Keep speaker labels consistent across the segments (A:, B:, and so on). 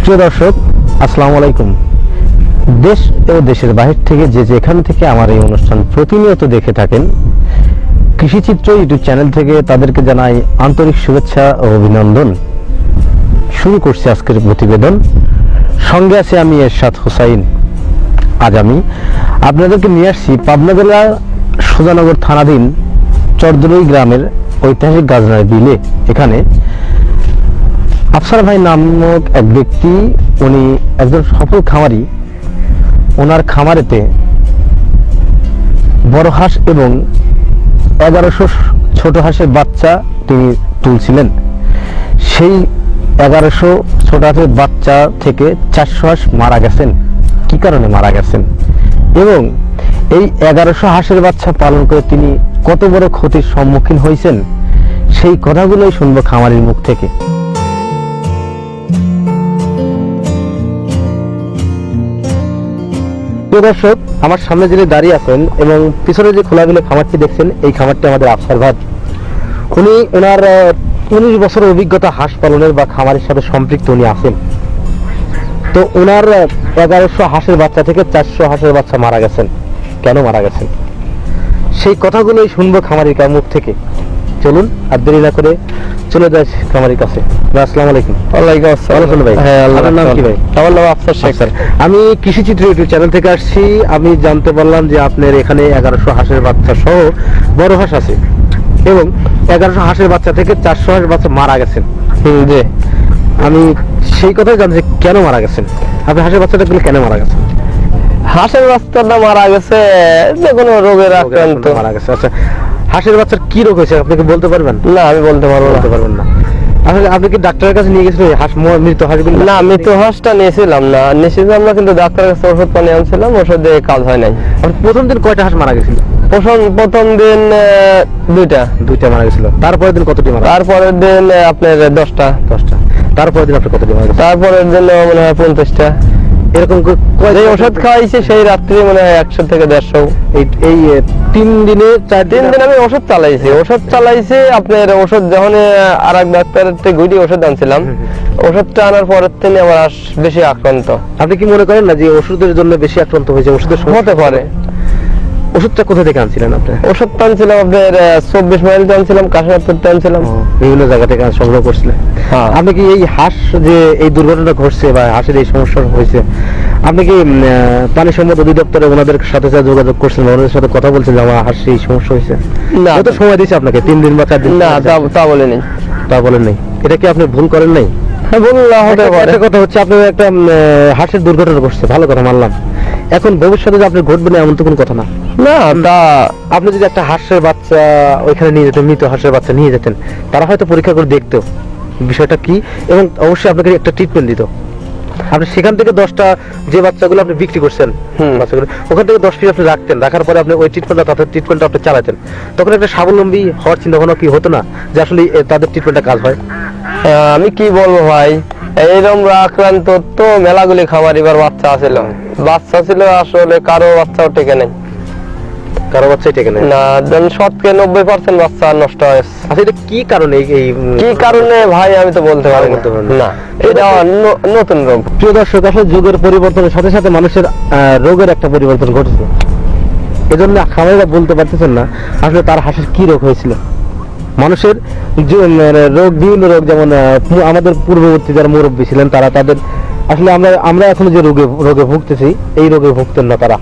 A: প্রিয় দর্শক, আসসালামু আলাইকুম। দেশ ও দেশের বাহির থেকে যে যেখান থেকে আমার এই অনুষ্ঠান প্রতিনিয়ত দেখে থাকেন, কৃষিচিত্র ইউটিউব চ্যানেল থেকে তাদেরকে জানাই আন্তরিক শুভেচ্ছা ও অভিনন্দন। শুরু করছি আজকের প্রতিবেদন। সঙ্গে আছে আমি এরশাদ হোসাইন। আজ আমি আপনাদেরকে নিয়ে আসছি পাবনা জেলার সুজানগর থানাধীন চরদরই গ্রামের ঐতিহাসিক গাজনার বিলে। এখানে আফসার ভাই নামক এক ব্যক্তি, উনি একজন সফল খামারি। ওনার খামারেতে বড় হাঁস এবং 1100 ছোট হাঁসের বাচ্চা তিনি তুলছিলেন। সেই 1100 ছোট হাঁসের বাচ্চা থেকে 400 হাঁস মারা গেছেন। কি কারণে মারা গেছেন এবং এই 1100 হাঁসের বাচ্চা পালন করে তিনি কত বড় ক্ষতির সম্মুখীন হয়েছেন, সেই কথাগুলোই শুনবো খামারির মুখ থেকে। প্রিয় দর্শক, আমার সামনে যিনি দাঁড়িয়ে আছেন এবং পিছনে যে খোলাগুলো খামারটি দেখছেন, এই খামারটি আমাদের আফসার ভাই। উনি ওনার 19 বছরের অভিজ্ঞতা হাঁস পালনের বা খামারের সাথে সম্পৃক্ত উনি আছেন। তো ওনার 1100 হাঁসের বাচ্চা থেকে 400 হাঁসের বাচ্চা মারা গেছেন। কেন মারা গেছেন সেই কথাগুলোই শুনবো খামারির মুখ থেকে। চলুন আর দেরি না করে চলে যাই খামারির কাছে। আসসালামু আলাইকুম।
B: ওয়ালাইকুম আসসালাম ভাই।
A: হ্যাঁ, আপনার নাম কি ভাই?
B: আমার নাম আফসার শেখ।
A: স্যার, আমি কৃষিচিত্র ইউটিউব চ্যানেল থেকে আসছি। আমি জানতে পারলাম যে আপনার এখানে 1100 হাঁসের বাচ্চা সহ বড় হাঁস আছে এবং 1100 হাঁসের বাচ্চা থেকে 400 হাঁসের বাচ্চা মারা গেছেন।
B: জি,
A: আমি সেই কথাই জানছি কেন মারা গেছেন, আপনি হাঁসের বাচ্চাটাগুলো কেন মারা গেছেন?
B: হাঁসের বাচ্চাটা মারা গেছে যে কোনো রোগের আক্রান্ত
A: মারা গেছে। আচ্ছা, হাঁসের বাচ্চার কি রোগ হয়েছে আপনি কি বলতে পারবেন?
B: না, আমি বলতে
A: পারবেন না। আসলে আপনি কি ডাক্তারের কাছে নিয়ে গেছিলেন হাঁস মৃত হাঁসগুলো?
B: না, মৃত হাঁসটা নিয়েছিলাম না, কিন্তু ডাক্তারের কাছে ওষুধ পানি আনছিলাম, ওষুধে কাজ হয় নাই।
A: আপনি প্রথম দিন কয়টা হাঁস মারা গেছিল?
B: প্রথম দিন দুইটা
A: মারা গেছিল। তারপরের দিন কতটি মারা?
B: তারপরের দিন আপনার 10টা।
A: তারপরের দিন আপনি কতটি মারা গেছে?
B: তারপরের দিন মনে হয় 50টা।
A: এরকম
B: যে ওষুধ খাওয়াইছে সেই রাত্রি মনে হয় 100 থেকে 150।
A: এই 3 দিনে 4
B: দিন আমি ওষুধ চালাইছি আপনার ওষুধ যখন আর এক ডাক্তারের থেকে গুটি ওষুধ আনছিলাম, ওষুধটা আনার পরের থেকে আমার হাঁস বেশি আক্রান্ত।
A: আপনি কি মনে করেন না যে ওষুধের জন্য বেশি আক্রান্ত হয়েছে? ওষুধের
B: হতে পারে।
A: ওষুধটা কোথা থেকে আনছিলেন আপনি?
B: ওষুধটা আনছিলাম আপনার 24 মাইল আনছিলাম, কাশীনাথপুরতে আনছিলাম,
A: বিভিন্ন জায়গা থেকে সংগ্রহ করছিলেন। আপনি কি এই হাঁস যে এই দুর্ঘটনা ঘটছে বা হাঁসের এই সমস্যা হয়েছে, আপনি কি পানি সম্পদ অধিদপ্তরে ওনাদের সাথে যোগাযোগ করছেন, ওনাদের সাথে কথা বলছেন যে আমার হাঁস এই সমস্যা হয়েছে?
B: না,
A: কত সময় দিয়েছে আপনাকে? 3 দিন বা 4 দিন?
B: না, তা বলেনি।
A: তা বলেন নাই? এটা কি আপনি ভুল করেন নাই?
B: হ্যাঁ, ভুল না হতে পারে।
A: একটা কথা হচ্ছে, আপনার একটা হাঁসের দুর্ঘটনা ঘটছে, ভালো কথা মানলাম। এখন ভবিষ্যতে যে আপনি ঘটবে না এমন তো কোনো কথা না।
B: না, তা
A: আপনি যদি একটা হাঁসের বাচ্চা ওইখানে নিয়ে যেতেন, মৃত হাঁসের বাচ্চা নিয়ে যেতেন, তারা হয়তো পরীক্ষা করে দেখতো বিষয়টা কি এবং অবশ্যই আপনাকে একটা ট্রিটমেন্ট দিত। আপনি সেখান থেকে 10টা যে বাচ্চাগুলো আপনি বিক্রি করছেন, বাচ্চাগুলো ওখান থেকে 10 পিস আপনি রাখতেন, রাখার পরে আপনি ওই ট্রিটমেন্টটা আপনি চালাতেন, তখন একটা স্বাবলম্বী হওয়ার চিন্তা ভাবনা কি হতো না যে আসলে তাদের ট্রিটমেন্টটা কাজ হয়?
B: আমি কি বলবো ভাই, এইরকম আক্রান্ত তো মেলাগুলি খামারিবার বাচ্চা ছিল আসলে কারো বাচ্চাও টেকে নেই,
A: কারো বাচ্চাই টেকে নেই
B: না। 90% বাচ্চা নষ্ট হয়েছে।
A: আচ্ছা, এটা কি কারণে?
B: কি কারণে ভাই আমি তো বলতে পারি না, এটা নতুন রোগ।
A: প্রিয় দর্শক, আসলে যুগের পরিবর্তনের সাথে সাথে মানুষের রোগের একটা পরিবর্তন ঘটেছে। এজন্য খামারিরা বলতে পারতেছেন না আসলে তার হাঁসের কি রোগ হয়েছিল। মানুষের রোগ, বিভিন্ন রোগ, যেমন আমাদের পূর্ববর্তী যারা মুরব্বী ছিলেন তাদের আসলে আমরা এখন যে রোগে ভুগতেছি এই রোগে ভুগতেন না তারা।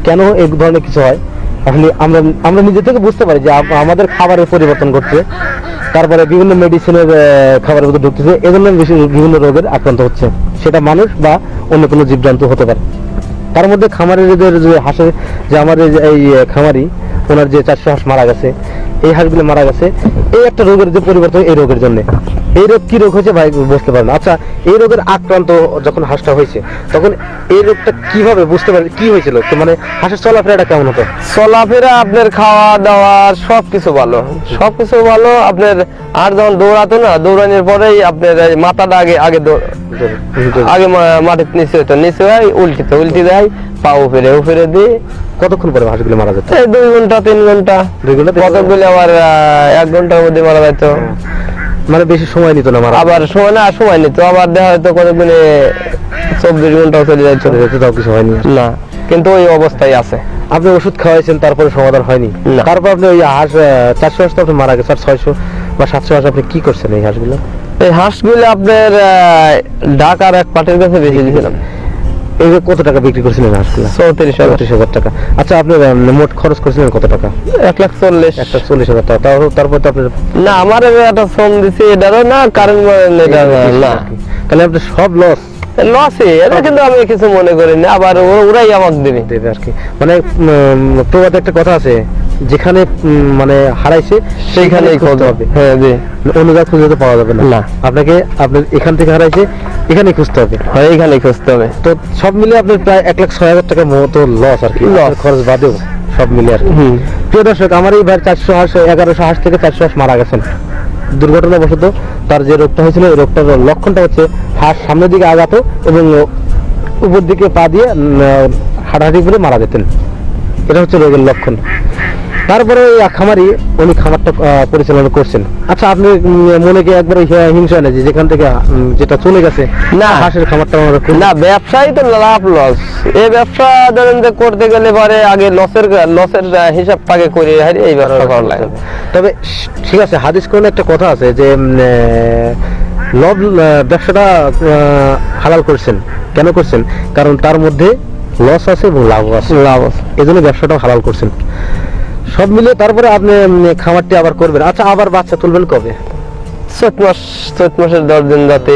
A: কেন এই ধরনের কিছু হয় আসলে আমরা নিজে থেকে বুঝতে পারি যে আমাদের খাবারের পরিবর্তন ঘটছে, তারপরে বিভিন্ন মেডিসিনের খাবারের মধ্যে ঢুকতেছে, এজন্য বিভিন্ন রোগের আক্রান্ত হচ্ছে। সেটা মানুষ বা অন্য কোনো জীবজন্তু হতে পারে। তার মধ্যে খামারের যে হাঁসের যে আমাদের এই খামারি, ওনার যে 400 হাঁস মারা গেছে, এই হাঁসগুলো মারা গেছে এই একটা রোগের যে পরিবর্তন, এই রোগের জন্য। এই রোগ কি রোগ হয়েছে ভাই বুঝতে পারেন? আচ্ছা, এই রোগের আক্রান্ত যখন হাঁসটা হয়েছে তখন এই রোগটা কিভাবে বুঝতে পারেন কি হয়েছিল? তো মানে হাঁসের চলাফেরাটা কেমন হতো?
B: চলাফেরা আপনার খাওয়া দাওয়া সবকিছু ভালো আপনার। আর যখন দৌড়াতো না, দৌড়ানোর পরেই আপনার মাথাটা আগে মাটির নিচে হয়, উল্টি দেয়, পা উপরে দিয়ে।
A: কতক্ষণ পরে হাঁসগুলো মারা যেত?
B: 2 ঘন্টা 3 ঘন্টা, কতগুলো আবার 1 ঘন্টার মধ্যে মারা যেত।
A: মানে বেশি সময় নিত না মারা
B: আবার সময় নিত, আবার দেখা হয়তো কতদিনে 24 ঘন্টাও চলে যায়,
A: চলে যেতে, তাও কিছু হয়নি।
B: না, কিন্তু ওই অবস্থায় আছে।
A: আপনি ওষুধ খাওয়াইছেন, তারপরে সমাধান হয়নি?
B: না।
A: তারপর আপনি ওই হাঁস 400 হাঁস তো আপনি মারা গেছে, আর 600 বা 700 হাঁস আপনি কি করছেন এই হাঁসগুলো?
B: এই হাঁসগুলো আপনার ঢাকার এক পাটের কাছে বেশি দিয়েছিলাম।
A: এই যে কত টাকা বিক্রি করছিলেন হাঁসগুলো?
B: 34,000
A: টাকা। আচ্ছা, আপনি মোট খরচ করেছিলেন কত টাকা?
B: 1,40,000।
A: 140,000 টাকা। তারপর তো আপনার
B: না, আমার একটা ফোন দিছি, এটারও না কারেন্ট না,
A: তাহলে আপনার সব লস
B: লসে। এটা কিন্তু আমি কিছু মনে করি না, আবার ওরাই আমাকে দেবে।
A: দেবে আর কি। মানে প্রবাদে একটা কথা আছে, যেখানে মানে হারাইছে
B: সেইখানেই খুঁজতে হবে। হ্যাঁ, জি।
A: অন্য জায়গায় খুঁজে তো পাওয়া যাবে না।
B: না।
A: আপনাকে আপনার এখান থেকে হারাইছে, এখানেই খুঁজতে হবে।
B: হয়, এইখানেই খুঁজতে হবে।
A: তো সব মিলে আপনার প্রায় 1,06,000 টাকার মতো লস আর কি,
B: Loss।
A: আপনার খরচ বাদেও সব মিলে আর কি। প্রিয় দর্শক, আমার এইবার 400 হাঁস 1100 হাঁস থেকে 400 হাঁস মারা গেছেন দুর্ঘটনাবশত। তার যে রোগটা হয়েছিল, এই রোগটার লক্ষণটা হচ্ছে হাঁস সামনের দিকে আগাতো এবং উপর দিকে পা দিয়ে হাঁটাহাঁটি করে মারা যেতেন। এটা হচ্ছে রোগের লক্ষণ। তারপরে ওই খামারি উনি খামারটা পরিচালনা করছেন। আচ্ছা, আপনি মনে কি একবার হিংসা নেই যে যেখান থেকে যেটা চলে গেছে,
B: না,
A: হাঁসের খামারটা আমরা
B: না, ব্যবসায়ী তো লাভ লস। এই ব্যবসা ধরেন যে করতে গেলে পরে আগে লসের হিসাবটাকে করে এই ব্যবসা করা লাগে।
A: তবে ঠিক আছে, হাদিস কোরআনে একটা কথা আছে যে লব ব্যবসাটা হালাল করছেন। কেন করছেন? কারণ তার মধ্যে লস আছে এবং লাভ আছে, এজন্য ব্যবসাটাও হালাল করছেন। সব মিলে তারপরে আপনি খামারটি আবার করবেন। আচ্ছা, আবার বাচ্চা তুলবেন কবে?
B: চৈত মাসের 10 দিন যাতে।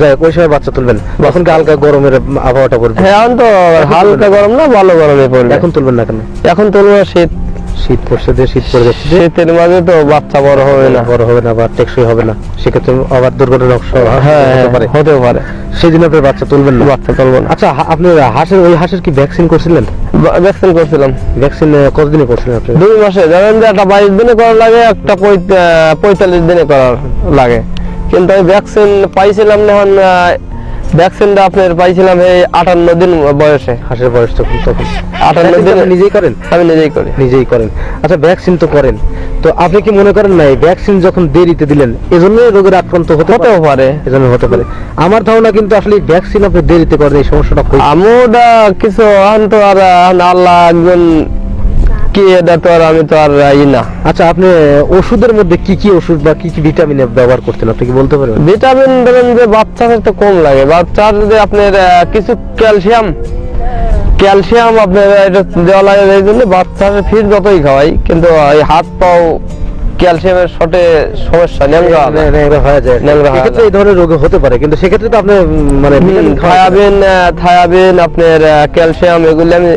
A: যাই হোক, ওই সময় বাচ্চা তুলবেন, তখন কি হালকা গরমের আবহাওয়াটা পড়বে?
B: হ্যাঁ, এখন তো হালকা গরম না, ভালো গরমে পড়বে।
A: এখন তুলবেন না কেন?
B: এখন তুলবো
A: শীত পড়ছে, শীত পড়ে যাচ্ছে,
B: শীতের মাঝে তো বাচ্চা বড় হবে না,
A: বা টেকসই হবে না, সেক্ষেত্রে আবার দুর্ঘটনা
B: হতে পারে।
A: সেই জন্য আপনি বাচ্চা তুলবেন না।
B: বাচ্চা তুলবো না।
A: আচ্ছা, আপনি হাঁসের কি ভ্যাকসিন করছিলেন?
B: ভ্যাকসিন করছিলাম।
A: ভ্যাকসিন কতদিনে করছিলেন আপনি?
B: 2 মাসে। ধরেন যে একটা 22 দিনে করা লাগে, একটা 45 দিনে করা লাগে। কিন্তু আমি ভ্যাকসিন পাইছিলাম না, এখন ভ্যাকসিনটা আপনার পাইছিলাম এই 58 দিন বয়সে।
A: হাঁসের বয়স তখন
B: 58 দিন।
A: নিজেই করেন?
B: আমি নিজেই করি।
A: আচ্ছা, ভ্যাকসিন তো করেন, তো আপনি কি মনে করেন না এই ভ্যাকসিন যখন দেরিতে দিলেন এজন্য রোগের আক্রান্ত হতেও পারে? এজন্য হতে পারে। আমার ধারণা কিন্তু আসলে ভ্যাকসিন আপনি দেরিতে করেন, এই সমস্যাটা
B: আমরা কিছু তো আর আল্লাহ একজন কি, এটা তো আর আমি তো আর না।
A: আচ্ছা, আপনি ওষুধের মধ্যে কি কি ওষুধ বা কি কি ভিটামিন ব্যবহার করতেন, আপনি কি বলতে পারবেন?
B: ভিটামিন ধরেন যে বাচ্চার তো কম লাগে, বাচ্চার যে আপনার কিছু ক্যালসিয়াম আপনার এটা দেওয়া লাগে, এই জন্য বাচ্চার ফিড যতই খাওয়াই, কিন্তু এই হাত পাও ক্যালসিয়ামের শর্টে সমস্যা ন্যাংরা
A: হয়ে যায়, সেক্ষেত্রে এই ধরনের রোগ হতে পারে। কিন্তু সেক্ষেত্রে তো আপনি মানে
B: থায়াবিন আপনার ক্যালসিয়াম এগুলো আমি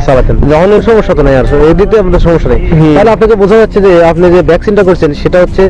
B: চালাতেন
A: যখন সমস্যা তো নাই, আর এদিকে আমাদের সমস্যা নেই। তাহলে আপনাকে বোঝা যাচ্ছে যে আপনি যে ভ্যাকসিনটা করছেন সেটা হচ্ছে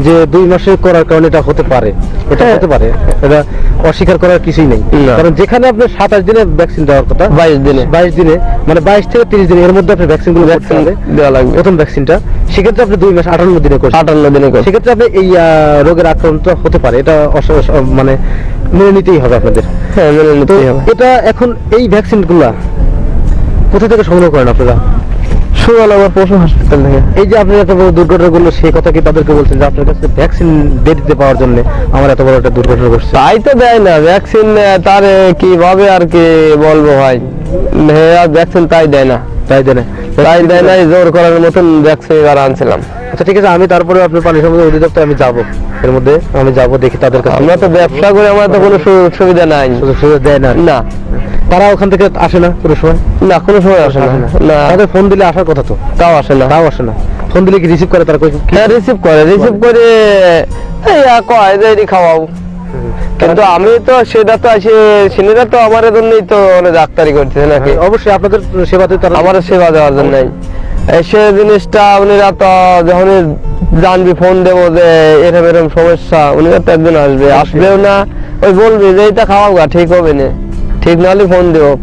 A: যে 2 মাসে করার কারণে এটা হতে পারে, এটা অস্বীকার করার কিছুই নেই। কারণ যেখানে আপনার 27 দিনে ভ্যাকসিন দেওয়ার কথা, 22 দিনে মানে 22 থেকে 30 দিন এর মধ্যে আপনি ভ্যাকসিনগুলো দেওয়া লাগবে, প্রথম ভ্যাকসিনটা। সেক্ষেত্রে আপনি 2 মাস 58 দিনে করছেন, সেক্ষেত্রে আপনি এই রোগের আক্রান্ত হতে পারে, এটা মানে মেনে নিতেই হবে আপনাদের।
B: হ্যাঁ, মেনে নিতেই হবে।
A: এটা এখন এই ভ্যাকসিনগুলা কোথা থেকে সংগ্রহ করেন আপনারা?
B: সুরানগর পশু হাসপাতাল থেকে।
A: এই যে আপনি এত বড় দুর্ঘটনা করলো, সেই কথা কি তাদেরকে বলছেন যে আপনার কাছে ভ্যাকসিন দেরিতে পাওয়ার জন্য আমার এত বড় একটা দুর্ঘটনা ঘটছে?
B: তাই তো দেয় না ভ্যাকসিন, তার কিভাবে আর কি বলবো ভাই, ভ্যাকসিন তাই দেয় না, জোর করার মতন ভ্যাকসিন এবার আনছিলাম।
A: আচ্ছা, ঠিক আছে, আমি তারপরে আপনার পানি সম্পদ অধিদপ্তর আমি যাবো, এর মধ্যে আমি যাবো, দেখি তাদের কাছে।
B: আমরা তো ব্যবসা করে, আমার তো কোনো সুবিধা নাই,
A: সুবিধা দেয় না। তারা ওখান থেকে আসে না কোনো সময়?
B: না, কোনো সময় আসে না।
A: তাদের ফোন দিলে আসার কথা তো, তাও আসে না। ফোন দিলে কি রিসিভ করে তারা?
B: হ্যাঁ, রিসিভ করে এই কয় যে এটি খাওয়াও, কিন্তু আমি তো সেটা তো সিনেরা তো আমার জন্যই তো ডাক্তারি করতেছে নাকি।
A: অবশ্যই আপনাদের সেবাতে তারা,
B: আমার সেবা দেওয়ার জন্য সে জিনিসটা উনিরা তো যখন জানবি ফোন দেবো যে এরকম সমস্যা, উনিরা তো একদিন আসবেও না, ওই বলবি যে এইটা খাওয়াও গা, ঠিক হবে না, ঠিক নাহলে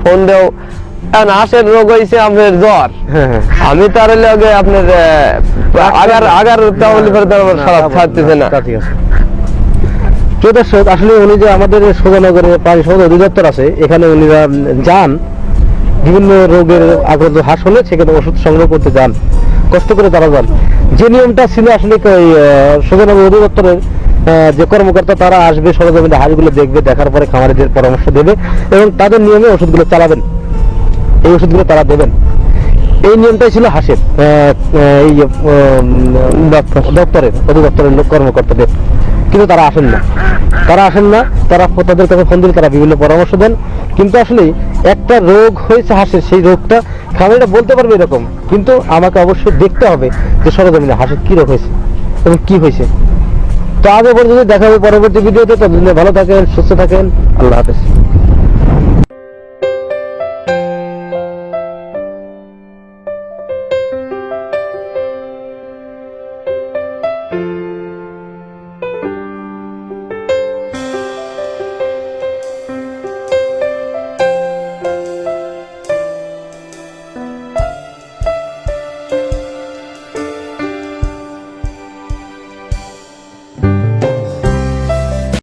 B: ফোন দেও। হাঁসের রোগ হয়েছে আপনার জ্বর, আমি তার লগে আপনার আগার তাহলে খারাপ ছাড়তেছে না।
A: দর্শক, আসলে উনি যে আমাদের সোজানগরে পানি সম্পদ অধিদপ্তর আছে, এখানে উনিরা যান, বিভিন্ন রোগের আক্রান্ত হাঁস হলে সেখানে ওষুধ সংগ্রহ করতে যান, কষ্ট করে তারা যান। যে নিয়মটা ছিল আসলে ওই স্বাস্থ্য অধিদপ্তরের যে কর্মকর্তা তারা আসবে, সরজমিনে হাঁসগুলো দেখবে, দেখার পরে খামারিদের পরামর্শ দেবে এবং তাদের নিয়মে ওষুধগুলো চালাবেন, এই ওষুধগুলো তারা দেবেন। এই নিয়মটাই ছিল হাঁসের এই দপ্তরের অধিদপ্তরের লোক কর্মকর্তাদের। কিন্তু তারা আসেন না, তারা তাদের কাছে ফোন দিলে তারা বিভিন্ন পরামর্শ দেন, কিন্তু আসলে একটা রোগ হয়েছে হাঁসের, সেই রোগটা খামারিরা বলতে পারবে এরকম, কিন্তু আমাকে অবশ্যই দেখতে হবে যে সরজমিনে হাঁসের কি রোগ হয়েছে এবং কি হয়েছে। তো আগে পর্যন্ত দেখা হবে পরবর্তী ভিডিওতে। ততদিনে ভালো থাকেন, সুস্থ থাকেন, আল্লাহ হাফেজ।